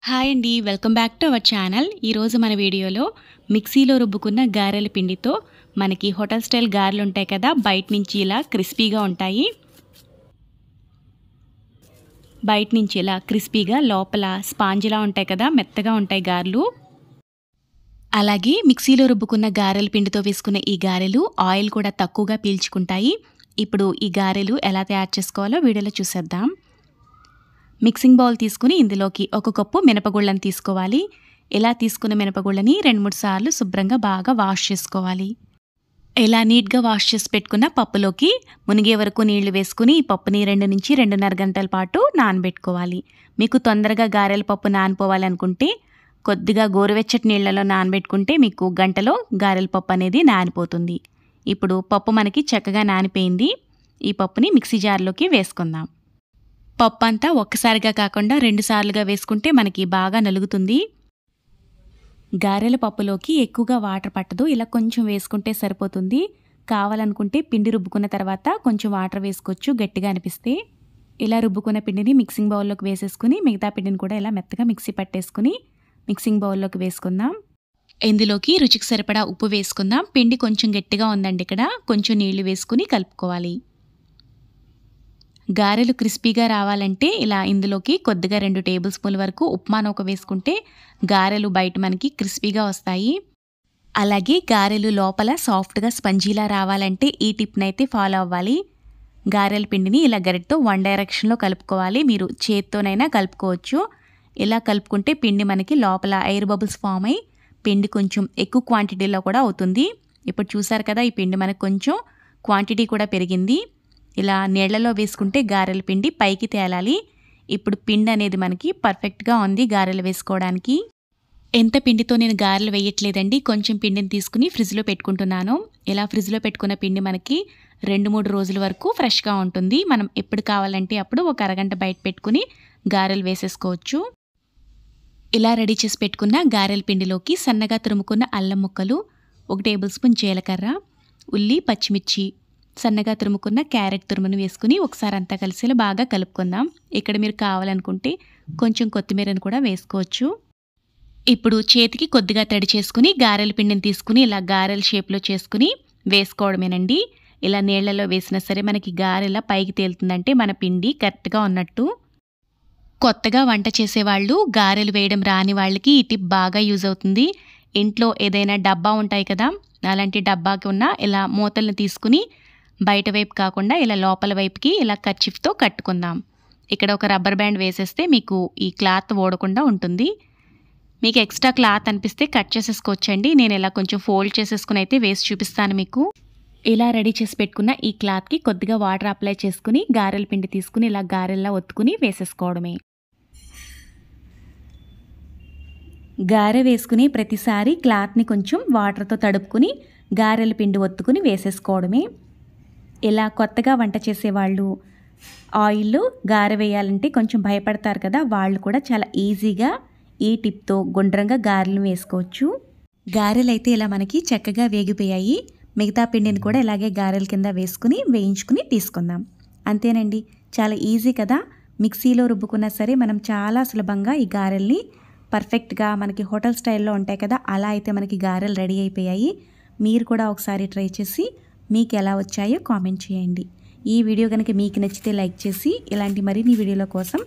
Hi అండి, welcome back to our channel. ఈరోజు మన వీడియోలో మిక్సీలో రుబ్బుకున్న గారెల పిండితో మనకి హోటల్ స్టైల్ గారెలు ఉంటాయి కదా, బయట నుంచి ఇలా క్రిస్పీగా ఉంటాయి. బయట నుంచి ఇలా క్రిస్పీగా, లోపల స్పాంజ్లా ఉంటాయి కదా, మెత్తగా ఉంటాయి గారెలు. అలాగే మిక్సీలో రుబ్బుకున్న గారెల పిండితో వేసుకున్న ఈ గారెలు ఆయిల్ కూడా తక్కువగా పీల్చుకుంటాయి. ఇప్పుడు ఈ గారెలు ఎలా తయారు చేసుకోవాలో వీడియోలో చూసేద్దాం. మిక్సింగ్ బౌల్ తీసుకుని ఇందులోకి ఒక కప్పు మినపగుళ్ళని తీసుకోవాలి. ఇలా తీసుకున్న మినపగుళ్ళని 2-3 సార్లు శుభ్రంగా బాగా వాష్ చేసుకోవాలి. ఇలా నీట్గా వాష్ చేసి పెట్టుకున్న పప్పులోకి మునిగే వరకు నీళ్లు వేసుకుని ఈ పప్పుని 2 నుంచి 2.5 గంటల పాటు నానబెట్టుకోవాలి. మీకు తొందరగా గారెల పప్పు నానిపోవాలనుకుంటే కొద్దిగా గోరువెచ్చటి నీళ్లలో నానబెట్టుకుంటే మీకు గంటలో గారెల పప్పు అనేది నానిపోతుంది. ఇప్పుడు పప్పు మనకి చక్కగా నానిపోయింది. ఈ పప్పుని మిక్సీ జార్లోకి వేసుకుందాం. పప్పు అంతా ఒక్కసారిగా కాకుండా 2 సార్లుగా వేసుకుంటే మనకి బాగా నలుగుతుంది. గారెల పప్పులోకి ఎక్కువగా వాటర్ పట్టదు, ఇలా కొంచెం వేసుకుంటే సరిపోతుంది. కావాలనుకుంటే పిండి రుబ్బుకున్న తర్వాత కొంచెం వాటర్ వేసుకోవచ్చు గట్టిగా అనిపిస్తే. ఇలా రుబ్బుకున్న పిండిని మిక్సింగ్ బౌల్లోకి వేసేసుకుని మిగతా పిండిని కూడా ఇలా మెత్తగా మిక్సీ పట్టేసుకుని మిక్సింగ్ బౌల్లోకి వేసుకుందాం. ఇందులోకి రుచికి సరిపడా ఉప్పు వేసుకుందాం. పిండి కొంచెం గట్టిగా ఉందండి, ఇక్కడ కొంచెం నీళ్లు వేసుకుని కలుపుకోవాలి. గారెలు క్రిస్పీగా రావాలంటే ఇలా ఇందులోకి కొద్దిగా 2 టేబుల్ స్పూన్ల వరకు ఉప్మా నూక వేసుకుంటే గారెలు బయట మనకి క్రిస్పీగా వస్తాయి. అలాగే గారెలు లోపల సాఫ్ట్గా స్పంజీలా రావాలంటే ఈ టిప్ని అయితే ఫాలో అవ్వాలి. గారెల పిండిని ఇలా గరిటతో 1 డైరెక్షన్లో కలుపుకోవాలి. మీరు చేత్తోనైనా కలుపుకోవచ్చు. ఇలా కలుపుకుంటే పిండి మనకి లోపల ఎయిర్ బబుల్స్ ఫామ్ అయ్యి పిండి కొంచెం ఎక్కువ క్వాంటిటీలో కూడా అవుతుంది. ఇప్పుడు చూసారు కదా, ఈ పిండి మనకు కొంచెం క్వాంటిటీ కూడా పెరిగింది. ఇలా నీళ్లలో వేసుకుంటే గారెల పిండి పైకి తేలాలి. ఇప్పుడు పిండి అనేది మనకి పర్ఫెక్ట్గా ఉంది గారెలు వేసుకోవడానికి. ఎంత పిండితో నేను గారెలు వేయట్లేదండి, కొంచెం పిండిని తీసుకుని ఫ్రిడ్జ్లో పెట్టుకుంటున్నాను. ఇలా ఫ్రిడ్జ్లో పెట్టుకున్న పిండి మనకి 2-3 రోజుల వరకు ఫ్రెష్గా ఉంటుంది. మనం ఎప్పుడు కావాలంటే అప్పుడు ఒక అరగంట బయట పెట్టుకుని గారెలు వేసేసుకోవచ్చు. ఇలా రెడీ చేసి పెట్టుకున్న గారెల పిండిలోకి సన్నగా తురుముకున్న అల్లం ముక్కలు, 1 టేబుల్ స్పూన్ జీలకర్ర, ఉల్లి, పచ్చిమిర్చి, సన్నగా తురుముకున్న క్యారెట్ తురుమును వేసుకుని ఒకసారి అంతా కలిసేలా బాగా కలుపుకుందాం. ఇక్కడ మీరు కావాలనుకుంటే కొంచెం కొత్తిమీరను కూడా వేసుకోవచ్చు. ఇప్పుడు చేతికి కొద్దిగా తడి చేసుకుని గారెల పిండిని తీసుకుని ఇలా గారెల షేప్లో చేసుకుని వేసుకోవడమేనండి. ఇలా నీళ్లలో వేసినా సరే మనకి గారెల పైకి తేలుతుందంటే మన పిండి కరెక్ట్గా ఉన్నట్టు. కొత్తగా వంట చేసేవాళ్ళు, గారెలు వేయడం రాని వాళ్ళకి ఈ టిప్ బాగా యూజ్ అవుతుంది. ఇంట్లో ఏదైనా డబ్బా ఉంటాయి కదా, అలాంటి డబ్బాకి ఉన్న ఇలా మూతలను తీసుకుని బయట వైపు కాకుండా ఇలా లోపల వైపుకి ఇలా కర్చీఫ్తో కట్టుకుందాం. ఇక్కడ ఒక రబ్బర్ బ్యాండ్ వేసేస్తే మీకు ఈ క్లాత్ ఓడకుండా ఉంటుంది. మీకు ఎక్స్ట్రా క్లాత్ అనిపిస్తే కట్ చేసేసుకోవచ్చండి. నేను ఇలా కొంచెం ఫోల్డ్ చేసేసుకుని అయితే వేసి చూపిస్తాను మీకు. ఇలా రెడీ చేసి పెట్టుకున్న ఈ క్లాత్కి కొద్దిగా వాటర్ అప్లై చేసుకుని గారెల పిండి తీసుకుని ఇలా గారెల్లా ఒత్తుకుని వేసేసుకోవడమే. గారె వేసుకుని ప్రతిసారి క్లాత్ని కొంచెం వాటర్తో తడుపుకుని గారెల పిండి ఒత్తుకుని వేసేసుకోవడమే. ఇలా కొత్తగా వంట చేసేవాళ్ళు ఆయిల్ గారె వేయాలంటే కొంచెం భయపడతారు కదా, వాళ్ళు కూడా చాలా ఈజీగా ఈ టిప్తో గుండ్రంగా గారెలు వేసుకోవచ్చు. గారెలు అయితే ఇలా మనకి చక్కగా వేగిపోయాయి. మిగతా పిండిని కూడా ఇలాగే గారెల కింద వేసుకుని వేయించుకుని తీసుకుందాం. అంతేనండి, చాలా ఈజీ కదా. మిక్సీలో రుబ్బుకున్నా సరే మనం చాలా సులభంగా ఈ గారెల్ని పర్ఫెక్ట్గా మనకి హోటల్ స్టైల్లో ఉంటాయి కదా, అలా అయితే మనకి గారెలు రెడీ అయిపోయాయి. మీరు కూడా ఒకసారి ట్రై చేసి మీకు ఎలా వచ్చాయో కామెంట్ చేయండి. ఈ వీడియో కనుక మీకు నచ్చితే లైక్ చేసి ఇలాంటి మరిన్ని వీడియోల కోసం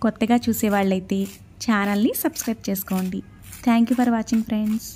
కొత్తగా చూసేవాళ్ళైతే ఛానల్ని సబ్స్క్రైబ్ చేసుకోండి. Thank you for watching friends.